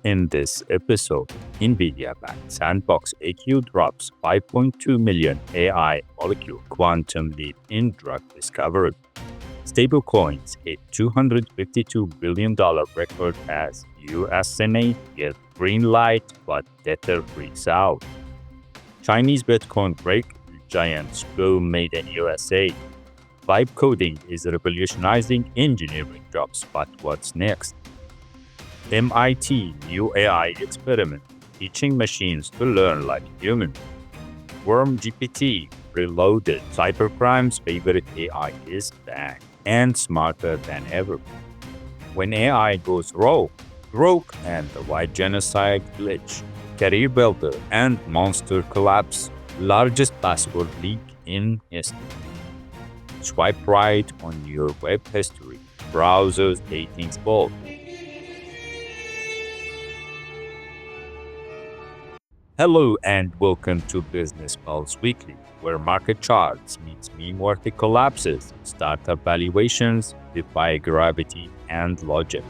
In this episode, NVIDIA-backed SandboxAQ drops 5.2 million AI molecule quantum leap in drug discovery. Stablecoins hit $252 billion record as US Senate gets green light but Tether freaks out. Chinese Bitcoin break giants go made in USA. Vibecoding is revolutionizing engineering jobs, but what's next? MIT new AI experiment teaching machines to learn like humans. WormGPT reloaded. Cybercrime's favorite AI is back and smarter than ever. When AI goes rogue, Grok and the white genocide glitch. CareerBuilder and monster collapse. Largest password leak in history. Swipe right on your web history. Browsers dating bold. Hello and welcome to Business Pulse Weekly, where market charts meets meme-worthy collapses, startup valuations, defy gravity and logic.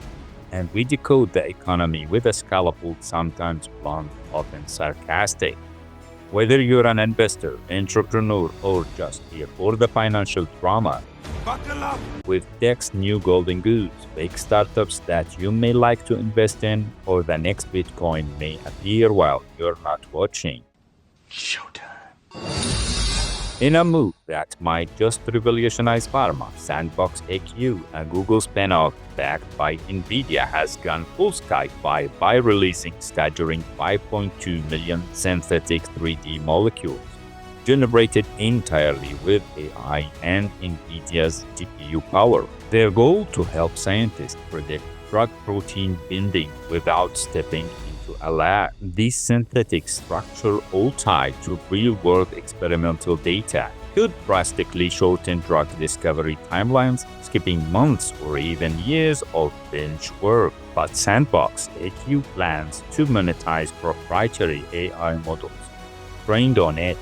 And we decode the economy with a scalpel, sometimes blunt, often sarcastic. Whether you're an investor, entrepreneur, or just here for the financial drama, buckle up! With tech's new golden goose, big startups that you may like to invest in, or the next Bitcoin may appear while you're not watching. Showtime. In a move that might just revolutionize pharma, SandboxAQ, a Google spin-off backed by NVIDIA, has gone full sci-fi by releasing staggering 5.2 million synthetic 3D molecules, generated entirely with AI and NVIDIA's GPU power. Their goal to help scientists predict drug protein binding without stepping into a lab. These synthetic structures, all tied to real-world experimental data, could drastically shorten drug discovery timelines, skipping months or even years of bench work. But SandboxAQ plans to monetize proprietary AI models trained on it,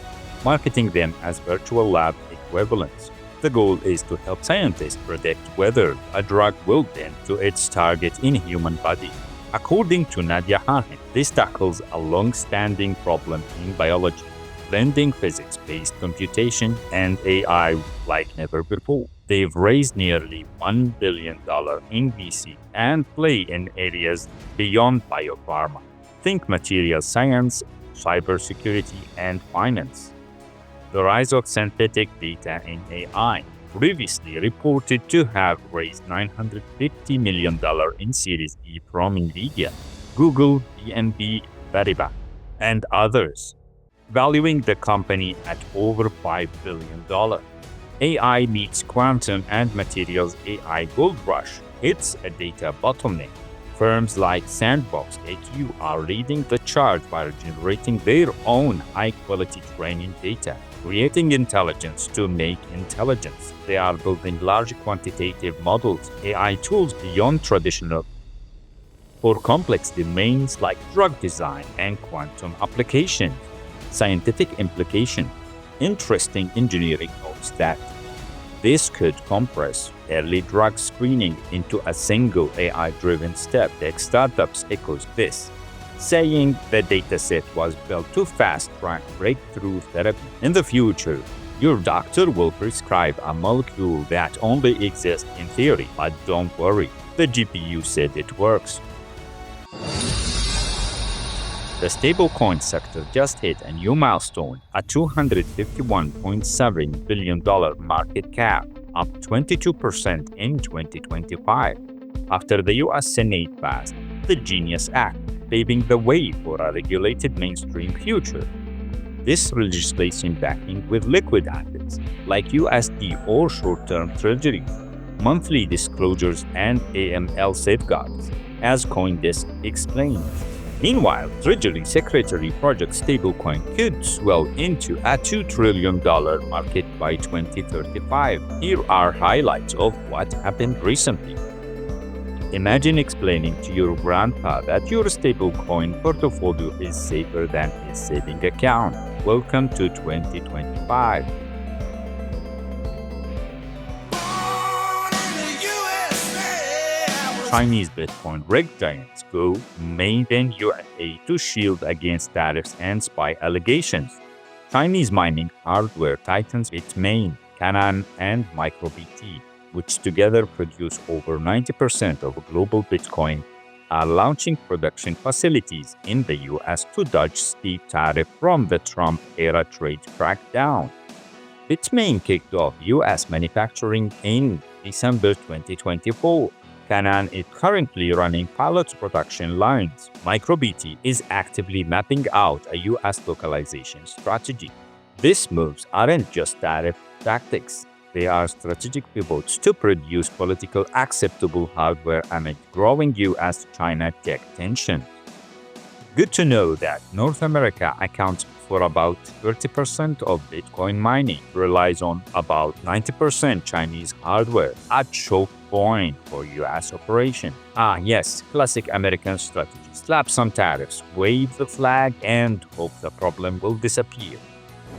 marketing them as virtual lab equivalents. The goal is to help scientists predict whether a drug will bind to its target in human body. According to Nadia Hahen, this tackles a long-standing problem in biology, blending physics-based computation and AI like never before. They've raised nearly $1 billion in VC and play in areas beyond biopharma. Think material science, cybersecurity, and finance. The rise of synthetic data in AI, previously reported to have raised $950 million in Series E from NVIDIA, Google, BNB, Paribas, and others, valuing the company at over $5 billion. AI meets quantum and materials AI gold rush. It's a data bottleneck. Firms like SandboxAQ are leading the charge by generating their own high-quality training data, creating intelligence to make intelligence. They are building large quantitative models, AI tools beyond traditional, for complex domains like drug design and quantum applications. Scientific implication. Interesting engineering notes that this could compress early drug screening into a single AI-driven step. Tech startups echoes this, saying the dataset was built to fast-track breakthrough therapy. In the future, your doctor will prescribe a molecule that only exists in theory. But don't worry, the GPU said it works. The stablecoin sector just hit a new milestone, a $251.7 billion market cap, up 22% in 2025, after the US Senate passed the Genius Act, paving the way for a regulated mainstream future. This legislation backing with liquid assets like USD or short-term treasuries, monthly disclosures, and AML safeguards, as CoinDesk explains. Meanwhile, Treasury Secretary Project Stablecoin could swell into a $2 trillion market by 2035. Here are highlights of what happened recently. Imagine explaining to your grandpa that your stablecoin portfolio is safer than his saving account. Welcome to 2025. Chinese Bitcoin rig giants go made in USA to shield against tariffs and spy allegations. Chinese mining hardware titans Bitmain, Canaan, and MicroBT, which together produce over 90% of global Bitcoin, are launching production facilities in the US to dodge steep tariff from the Trump-era trade crackdown. Bitmain kicked off US manufacturing in December 2024. Canaan is currently running pilot production lines. MicroBT is actively mapping out a US localization strategy. These moves aren't just tariff tactics. They are strategic pivots to produce politically acceptable hardware amid growing US-China tech tension. Good to know that North America accounts for about 30% of Bitcoin mining, relies on about 90% Chinese hardware, a choke point for US operation. Yes, classic American strategy. Slap some tariffs, wave the flag, and hope the problem will disappear.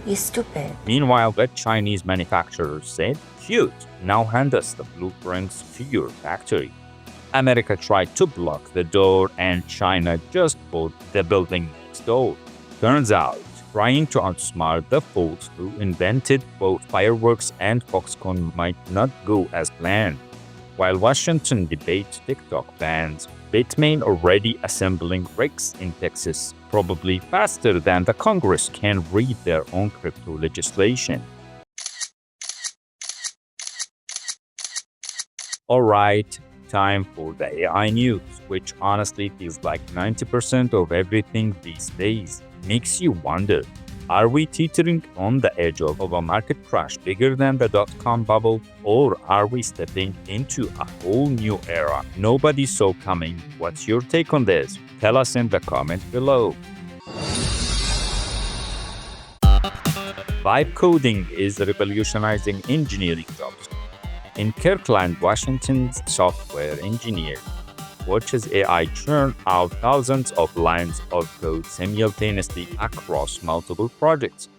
You stupid. Meanwhile, the Chinese manufacturers said, cute, now hand us the blueprints to your factory. America tried to block the door and China just bought the building next door. Turns out, trying to outsmart the folks who invented both fireworks and Foxconn might not go as planned. While Washington debates TikTok bans, Bitmain already assembling rigs in Texas, probably faster than the Congress can read their own crypto legislation. Alright, time for the AI news, which honestly feels like 90% of everything these days. Makes you wonder, are we teetering on the edge of a market crash bigger than the dot-com bubble, or are we stepping into a whole new era nobody saw coming? What's your take on this? Tell us in the comment below. Vibecoding is revolutionizing engineering jobs. In Kirkland, Washington's software engineer watches AI churn out thousands of lines of code simultaneously across multiple projects.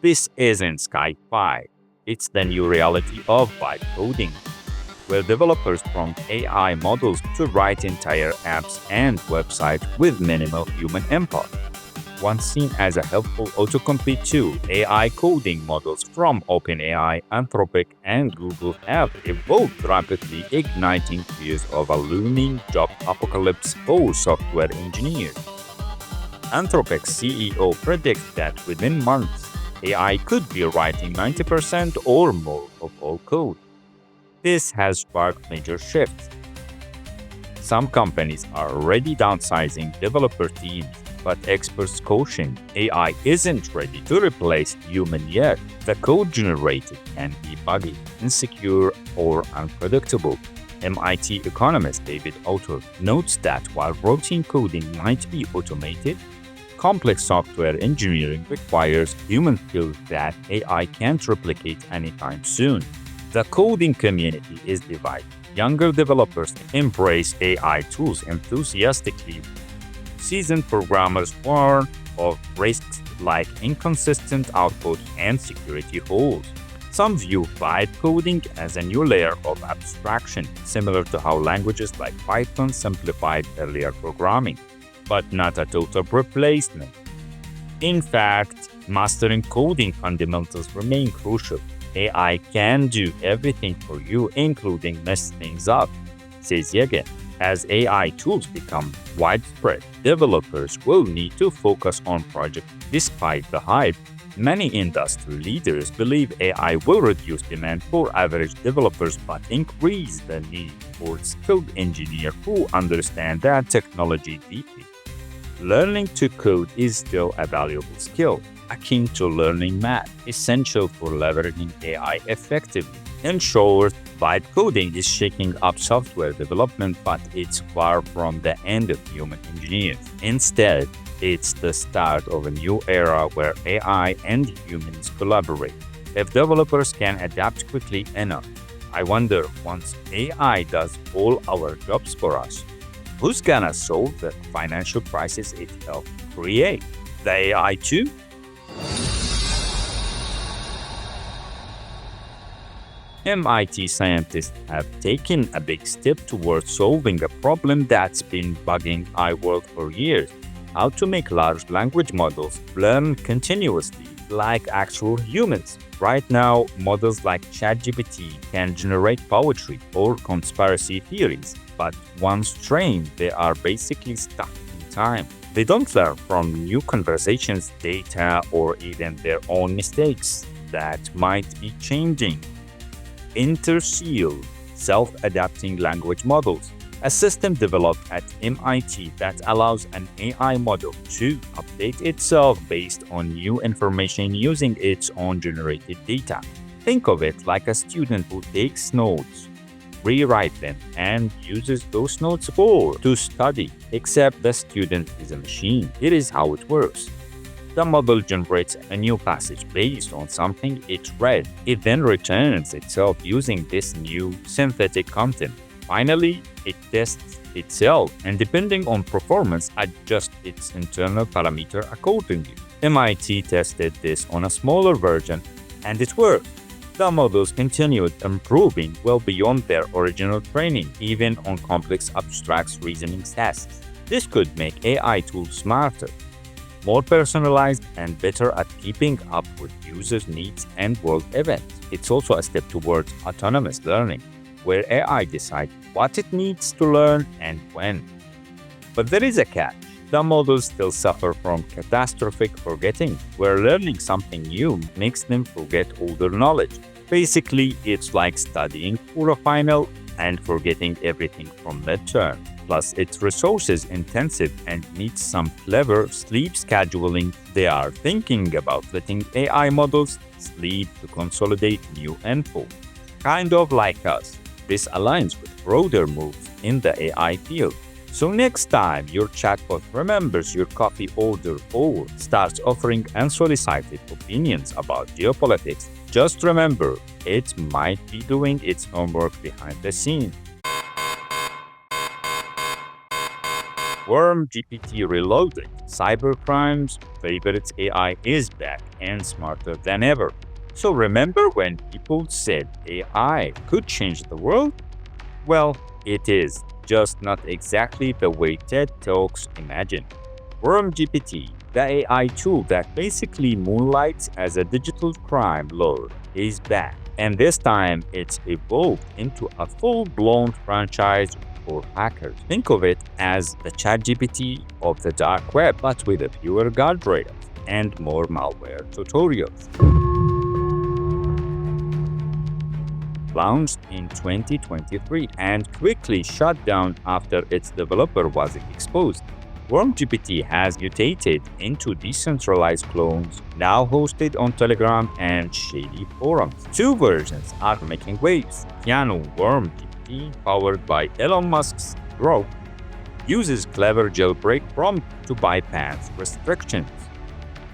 This isn't sci-fi, it's the new reality of Vibecoding, where developers prompt AI models to write entire apps and websites with minimal human input. Once seen as a helpful autocomplete tool, AI coding models from OpenAI, Anthropic, and Google have evolved rapidly, igniting fears of a looming job apocalypse for software engineers. Anthropic's CEO predicts that within months, AI could be writing 90% or more of all code. This has sparked major shifts. Some companies are already downsizing developer teams, but experts caution AI isn't ready to replace human yet. The code generated can be buggy, insecure, or unpredictable. MIT economist David Autor notes that while routine coding might be automated, complex software engineering requires human skills that AI can't replicate anytime soon. The coding community is divided. Younger developers embrace AI tools enthusiastically. Seasoned programmers warn of risks like inconsistent output and security holes. Some view vibe coding as a new layer of abstraction, similar to how languages like Python simplified earlier programming, but not a total replacement. In fact, mastering coding fundamentals remain crucial. AI can do everything for you, including mess things up, says Yegan. As AI tools become widespread, developers will need to focus on projects. Despite the hype, many industry leaders believe AI will reduce demand for average developers but increase the need for skilled engineers who understand that technology deeply. Learning to code is still a valuable skill, akin to learning math, essential for leveraging AI effectively. In short, Vibecoding is shaking up software development, but it's far from the end of human engineers. Instead, it's the start of a new era where AI and humans collaborate. If developers can adapt quickly enough, I wonder, once AI does all our jobs for us, who's gonna solve the financial crisis it helped create? The AI too? MIT scientists have taken a big step towards solving a problem that's been bugging our world for years: how to make large language models learn continuously like actual humans. Right now, models like ChatGPT can generate poetry or conspiracy theories, but once trained, they are basically stuck in time. They don't learn from new conversations, data, or even their own mistakes that might be changing. Interseal self-adapting language models, a system developed at MIT that allows an AI model to update itself based on new information using its own generated data. Think of it like a student who takes notes, rewrite them, and uses those notes to study, except the student is a machine. It is how it works. The model generates a new passage based on something it read. It then returns itself using this new synthetic content. Finally, it tests itself and, depending on performance, adjusts its internal parameter accordingly. MIT tested this on a smaller version and it worked. The models continued improving well beyond their original training, even on complex abstract reasoning tasks. This could make AI tools smarter, more personalized, and better at keeping up with users' needs and world events. It's also a step towards autonomous learning, where AI decides what it needs to learn and when. But there is a catch. The models still suffer from catastrophic forgetting, where learning something new makes them forget older knowledge. Basically, it's like studying for a final and forgetting everything from midterm. Plus, it's resources intensive and needs some clever sleep scheduling. They are thinking about letting AI models sleep to consolidate new info. Kind of like us. This aligns with broader moves in the AI field. So next time your chatbot remembers your coffee order or starts offering unsolicited opinions about geopolitics, just remember it might be doing its homework behind the scenes. WormGPT Reloaded. Cybercrime's favorite AI is back and smarter than ever. So remember when people said AI could change the world? Well, it is, just not exactly the way TED Talks imagine. WormGPT, the AI tool that basically moonlights as a digital crime lord, is back. And this time, it's evolved into a full-blown franchise for hackers. Think of it as the ChatGPT of the dark web, but with fewer guardrails and more malware tutorials. Launched in 2023 and quickly shut down after its developer was exposed, WormGPT has mutated into decentralized clones now hosted on Telegram and shady forums. Two versions are making waves. Piano WormGPT, powered by Elon Musk's Grok, uses clever jailbreak prompt to bypass restrictions.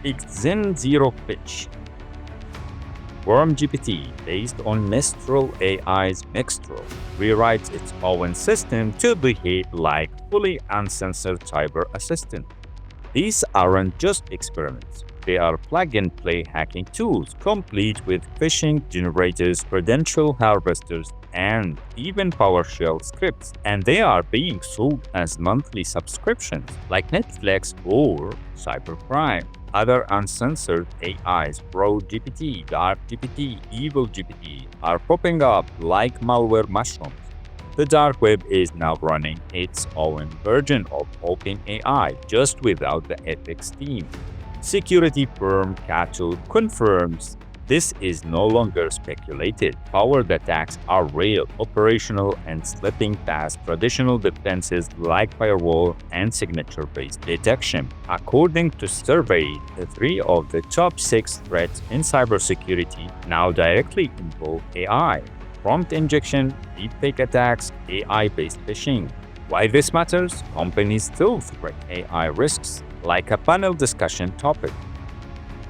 Xen Zero Pitch WormGPT, based on Mistral AI's Mixtral, rewrites its own system to behave like fully uncensored cyber assistant. These aren't just experiments. They are plug-and-play hacking tools, complete with phishing generators, credential harvesters, and even PowerShell scripts. And they are being sold as monthly subscriptions, like Netflix or Cybercrime. Other uncensored AIs, BroGPT, DarkGPT, EvilGPT, are popping up like malware mushrooms. The dark web is now running its own version of OpenAI, just without the ethics team. Security firm Cato confirms this is no longer speculated. Powered attacks are real, operational, and slipping past traditional defenses like firewall and signature-based detection. According to survey, 3 of the top 6 threats in cybersecurity now directly involve AI: prompt injection, deepfake attacks, AI-based phishing. Why this matters? Companies still threat AI risks like a panel discussion topic.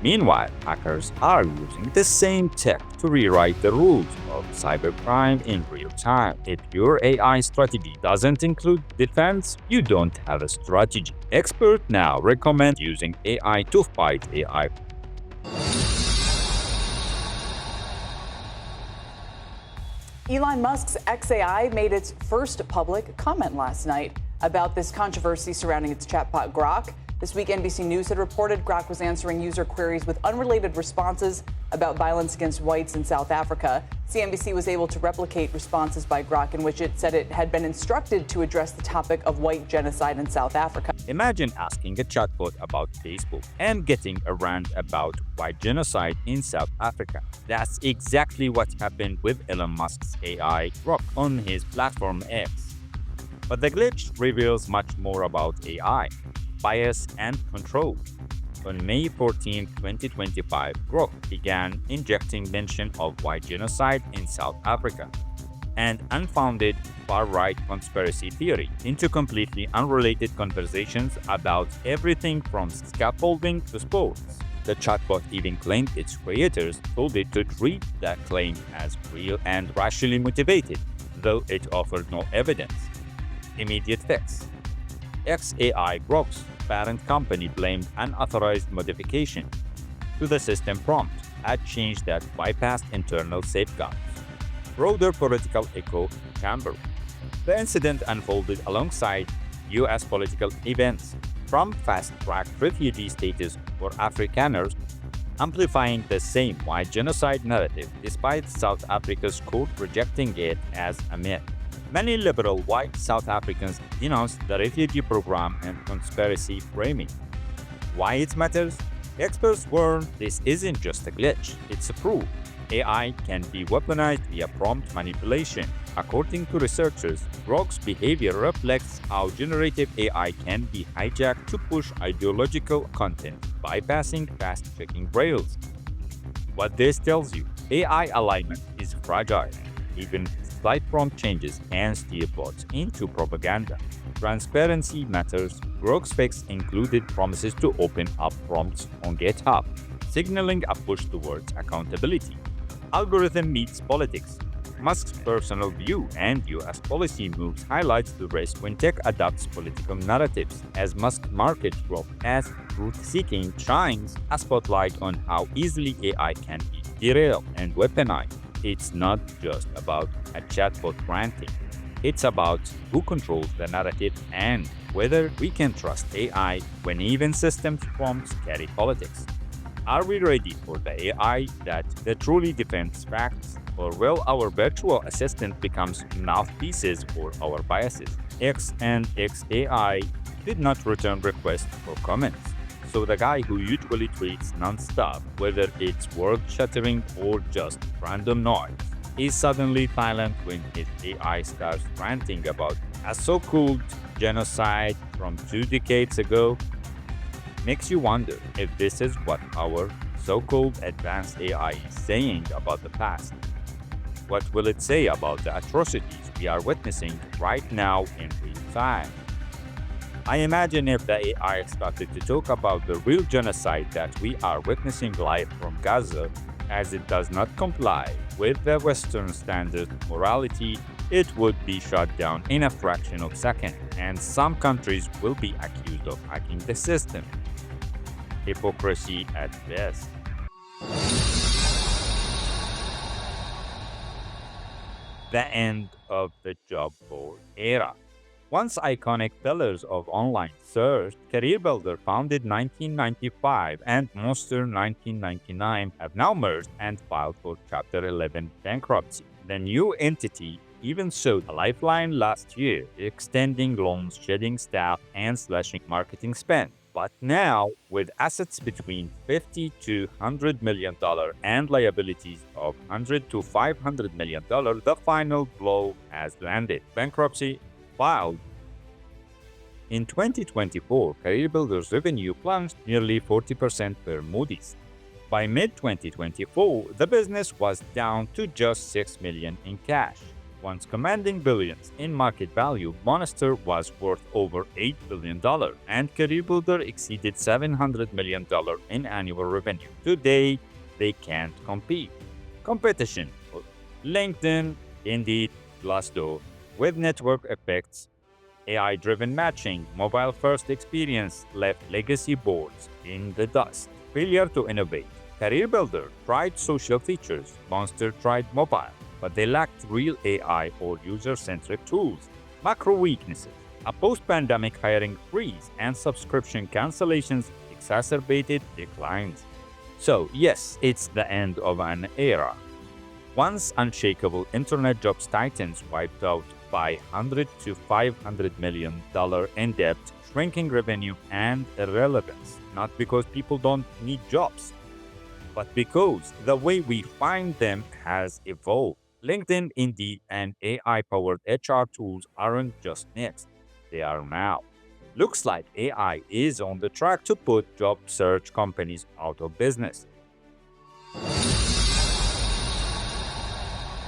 Meanwhile, hackers are using the same tech to rewrite the rules of cybercrime in real time. If your AI strategy doesn't include defense, you don't have a strategy. Experts now recommend using AI to fight AI. Elon Musk's xAI made its first public comment last night about this controversy surrounding its chatbot Grok. This week, NBC News had reported Grok was answering user queries with unrelated responses about violence against whites in South Africa. CNBC was able to replicate responses by Grok in which it said it had been instructed to address the topic of white genocide in South Africa. Imagine asking a chatbot about Facebook and getting a rant about white genocide in South Africa. That's exactly what happened with Elon Musk's AI Grok on his platform X. But the glitch reveals much more about AI, bias, and control. On May 14, 2025, Grok began injecting mention of white genocide in South Africa and unfounded far-right conspiracy theory into completely unrelated conversations about everything from scaffolding to sports. The chatbot even claimed its creators told it to treat that claim as real and rationally motivated, though it offered no evidence. Immediate fix. xAI Grok's parent company blamed unauthorized modification to the system prompt, a change that bypassed internal safeguards. Broader political echo chamber. The incident unfolded alongside U.S. political events, from fast-tracked refugee status for Afrikaners, amplifying the same white genocide narrative despite South Africa's court rejecting it as a myth. Many liberal white South Africans denounced the refugee program and conspiracy framing. Why it matters? Experts warn this isn't just a glitch, it's a proof. AI can be weaponized via prompt manipulation. According to researchers, Grok's behavior reflects how generative AI can be hijacked to push ideological content, bypassing fast-checking rails. What this tells you, AI alignment is fragile. Even slight prompt changes can steer bots into propaganda. Transparency matters. Grok's fix included promises to open up prompts on GitHub, signaling a push towards accountability. Algorithm meets politics. Musk's personal view and U.S. policy moves highlights the risk when tech adopts political narratives, as Musk market Grok as truth-seeking shines a spotlight on how easily AI can be derailed and weaponized. It's not just about a chatbot ranting. It's about who controls the narrative and whether we can trust AI when even systems prompts carry politics. Are we ready for the AI that truly defends facts, or will our virtual assistant becomes mouthpieces for our biases? X and xAI did not return requests for comments. So the guy who usually tweets non-stop, whether it's world-shattering or just random noise, is suddenly silent when his AI starts ranting about a so-called genocide from 2 decades ago. Makes you wonder if this is what our so-called advanced AI is saying about the past. What will it say about the atrocities we are witnessing right now in real time? I imagine if the AI started to talk about the real genocide that we are witnessing live from Gaza, as it does not comply with the Western standard morality, it would be shut down in a fraction of a second, and some countries will be accused of hacking the system. Hypocrisy at best. The end of the job board era. Once iconic pillars of online search, CareerBuilder, founded 1995, and Monster 1999 have now merged and filed for Chapter 11 bankruptcy. The new entity even showed a lifeline last year, extending loans, shedding staff, and slashing marketing spend. But now, with assets between $50 to $100 million and liabilities of $100 to $500 million, the final blow has landed. Bankruptcy filed. In 2024, CareerBuilder's revenue plunged nearly 40% per Moody's. By mid-2024, the business was down to just $6 million in cash. Once commanding billions in market value, Monster was worth over $8 billion, and CareerBuilder exceeded $700 million in annual revenue. Today, they can't compete. Competition: LinkedIn, Indeed, Glassdoor. With network effects, AI-driven matching, mobile-first experience left legacy boards in the dust. Failure to innovate. CareerBuilder tried social features, Monster tried mobile. but they lacked real AI or user-centric tools. Macro weaknesses: a post-pandemic hiring freeze and subscription cancellations exacerbated declines. So yes, it's the end of an era. Once unshakable internet jobs titans wiped out by $100 to $500 million in debt, shrinking revenue, and irrelevance, not because people don't need jobs, but because the way we find them has evolved. LinkedIn, Indeed, and AI-powered HR tools aren't just next, they are now. Looks like AI is on the track to put job search companies out of business.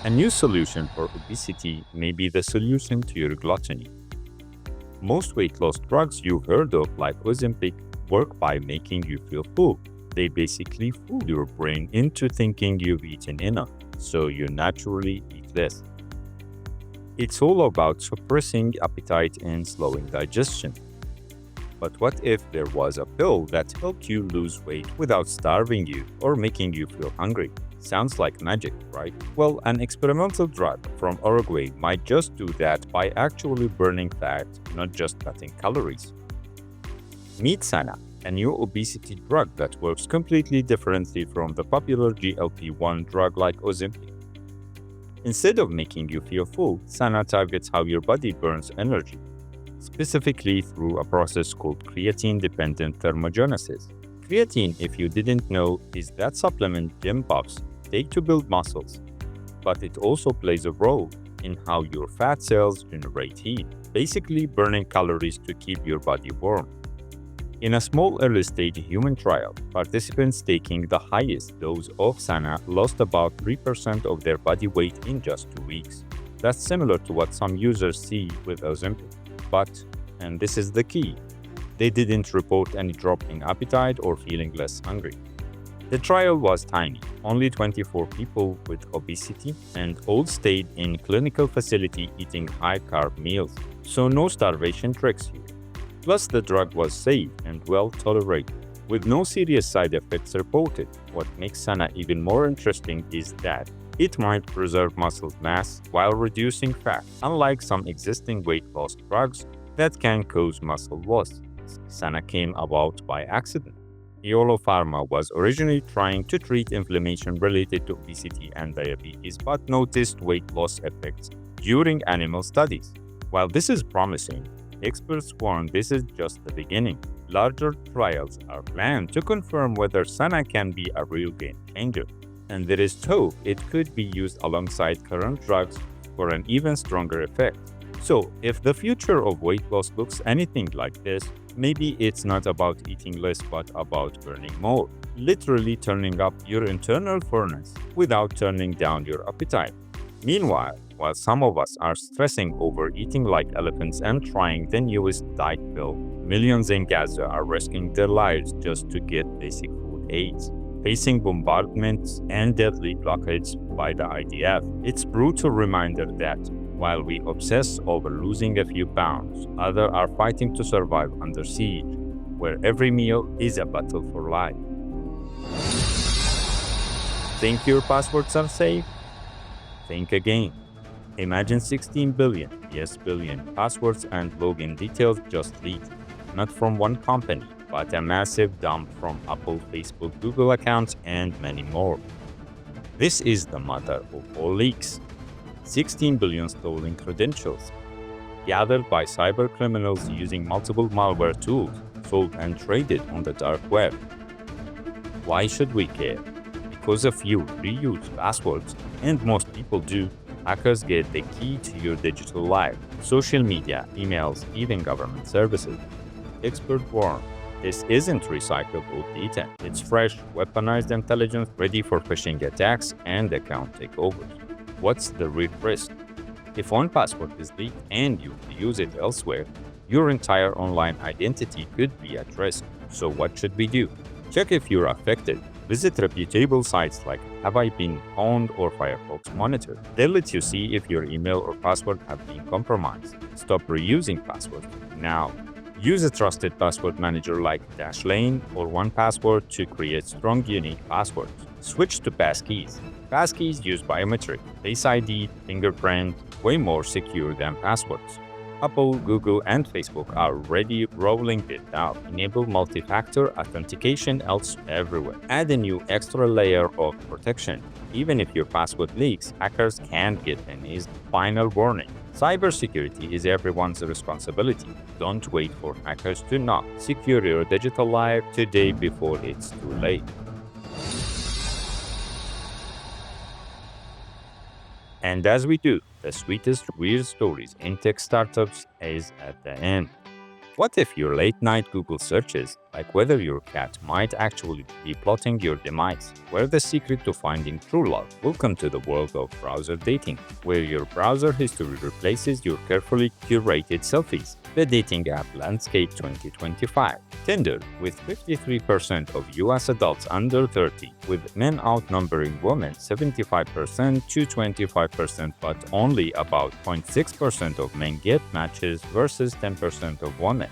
A new solution for obesity may be the solution to your gluttony. Most weight loss drugs you've heard of, like Ozempic, work by making you feel full. They basically fool your brain into thinking you've eaten enough, so you naturally eat less. It's all about suppressing appetite and slowing digestion. But what if there was a pill that helped you lose weight without starving you or making you feel hungry? Sounds like magic, right? Well, an experimental drug from Uruguay might just do that by actually burning fat, not just cutting calories. Meet Sana, a new obesity drug that works completely differently from the popular GLP-1 drug like Ozempic. Instead of making you feel full, Sana targets how your body burns energy, specifically through a process called creatine-dependent thermogenesis. Creatine, if you didn't know, is that supplement gym buffs take to build muscles, but it also plays a role in how your fat cells generate heat, basically burning calories to keep your body warm. In a small early-stage human trial, participants taking the highest dose of Sana lost about 3% of their body weight in just 2 weeks. That's similar to what some users see with Ozempic. But, and this is the key, they didn't report any drop in appetite or feeling less hungry. The trial was tiny, only 24 people with obesity, and all stayed in clinical facility eating high-carb meals, so no starvation tricks here. Plus, the drug was safe and well tolerated, with no serious side effects reported. What makes Sana even more interesting is that it might preserve muscle mass while reducing fat, unlike some existing weight loss drugs that can cause muscle loss. Sana came about by accident. Iolo Pharma was originally trying to treat inflammation related to obesity and diabetes, but noticed weight loss effects during animal studies. While this is promising, experts warn this is just the beginning. Larger trials are planned to confirm whether Sana can be a real game changer, and there is hope it could be used alongside current drugs for an even stronger effect. So, if the future of weight loss looks anything like this, maybe it's not about eating less but about burning more, literally turning up your internal furnace without turning down your appetite. Meanwhile, while some of us are stressing over eating like elephants and trying the newest diet pill, millions in Gaza are risking their lives just to get basic food aids, facing bombardments and deadly blockades by the IDF. It's a brutal reminder that while we obsess over losing a few pounds, others are fighting to survive under siege, where every meal is a battle for life. Think your passwords are safe? Think again. Imagine 16 billion, yes billion, passwords and login details just leaked, not from one company, but a massive dump from Apple, Facebook, Google accounts, and many more. This is the mother of all leaks. 16 billion stolen credentials, gathered by cybercriminals using multiple malware tools, sold and traded on the dark web. Why should we care? Because if you reuse passwords, and most people do, hackers get the key to your digital life, social media, emails, even government services. Experts warn, this isn't recyclable data. It's fresh, weaponized intelligence ready for phishing attacks and account takeovers. What's the real risk? If one password is leaked and you use it elsewhere, your entire online identity could be at risk. So what should we do? Check if you're affected. Visit reputable sites like Have I Been Pwned or Firefox Monitor. They'll let you see if your email or password have been compromised. Stop reusing passwords now. Use a trusted password manager like Dashlane or 1Password to create strong, unique passwords. Switch to passkeys. Passkeys use biometric, Face ID, fingerprint, way more secure than passwords. Apple, Google, and Facebook are already rolling it out. Enable multi-factor authentication everywhere. Add a new extra layer of protection. Even if your password leaks, hackers can't get in. Is final warning. Cybersecurity is everyone's responsibility. Don't wait for hackers to knock. Secure your digital life today before it's too late. And as we do, the sweetest weird stories in tech startups is at the end. What if your late-night Google searches, like whether your cat might actually be plotting your demise, were the secret to finding true love? Welcome to the world of browser dating, where your browser history replaces your carefully curated selfies. The dating app landscape 2025. Tinder, with 53% of US adults under 30, with men outnumbering women 75% to 25%, but only about 0.6% of men get matches versus 10% of women.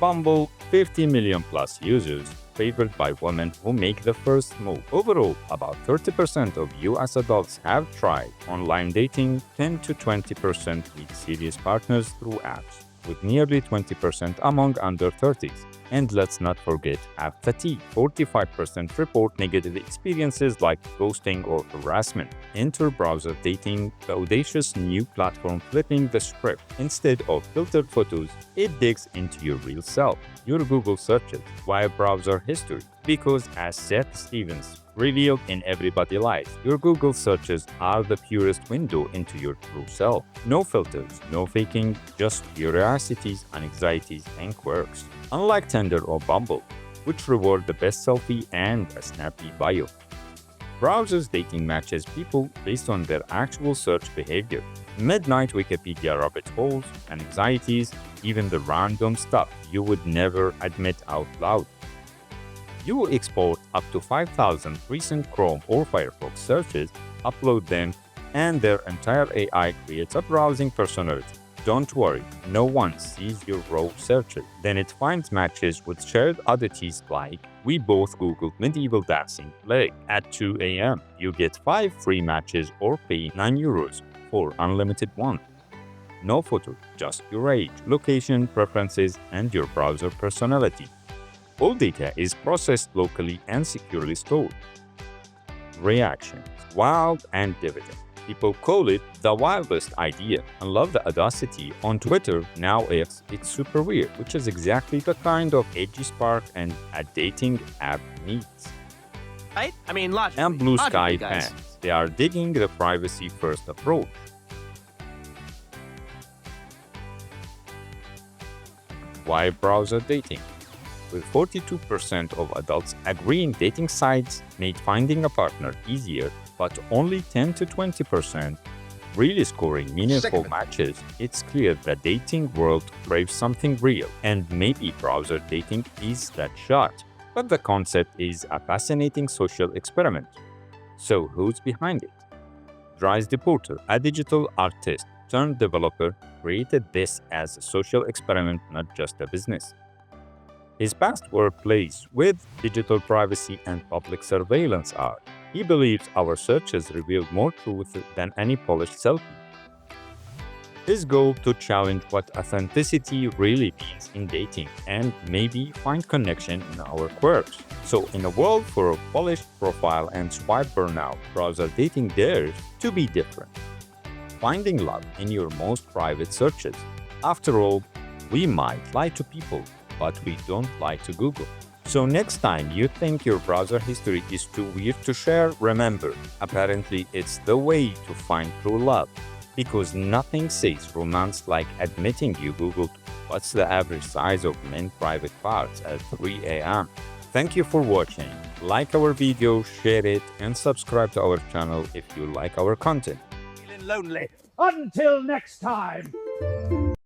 Bumble, 50 million plus users, favored by women who make the first move. Overall, about 30% of US adults have tried online dating, 10 to 20% meet serious partners through apps, with nearly 20% among under 30s. And let's not forget half the tea. 45% report negative experiences like ghosting or harassment. Enter browser dating, the audacious new platform flipping the script. Instead of filtered photos, it digs into your real self, your Google searches, via browser history. Because as Seth Stevens revealed in Everybody Lies, your Google searches are the purest window into your true self. No filters, no faking, just curiosities, anxieties, and quirks. Unlike Tinder or Bumble, which reward the best selfie and a snappy bio. Browsers dating matches people based on their actual search behavior. Midnight Wikipedia rabbit holes, anxieties, even the random stuff you would never admit out loud. You will export up to 5,000 recent Chrome or Firefox searches, upload them, and their entire AI creates a browsing personality. Don't worry, no one sees your raw searches. Then it finds matches with shared oddities like, we both Googled medieval dancing leg at 2 a.m. You get 5 free matches or pay €9 for unlimited one. No photo, just your age, location, preferences, and your browser personality. All data is processed locally and securely stored. Reactions: wild and dividend. People call it the wildest idea and love the audacity. On Twitter, now it's super weird, which is exactly the kind of edgy spark and a dating app needs. Right? I mean, logically. And Blue Sky Logically, guys. fans, they are digging the privacy-first approach. Why browser dating? With 42% of adults agreeing dating sites made finding a partner easier, but only 10 to 20% really scoring meaningful matches, it's clear the dating world craves something real, and maybe browser dating is that shot. But the concept is a fascinating social experiment. So who's behind it? Dries Deporter, a digital artist turned developer, created this as a social experiment, not just a business. His past work plays with digital privacy and public surveillance art. He believes our searches reveal more truth than any polished selfie. His goal to challenge what authenticity really means in dating and maybe find connection in our quirks. So in a world full of polished profile and swipe burnout, browser dating dares to be different. Finding love in your most private searches. After all, we might lie to people, but we don't lie to Google. So next time you think your browser history is too weird to share, remember, apparently it's the way to find true love. Because nothing says romance like admitting you Googled what's the average size of men's private parts at 3 a.m. Thank you for watching. Like our video, share it, and subscribe to our channel if you like our content. Feeling lonely. Until next time.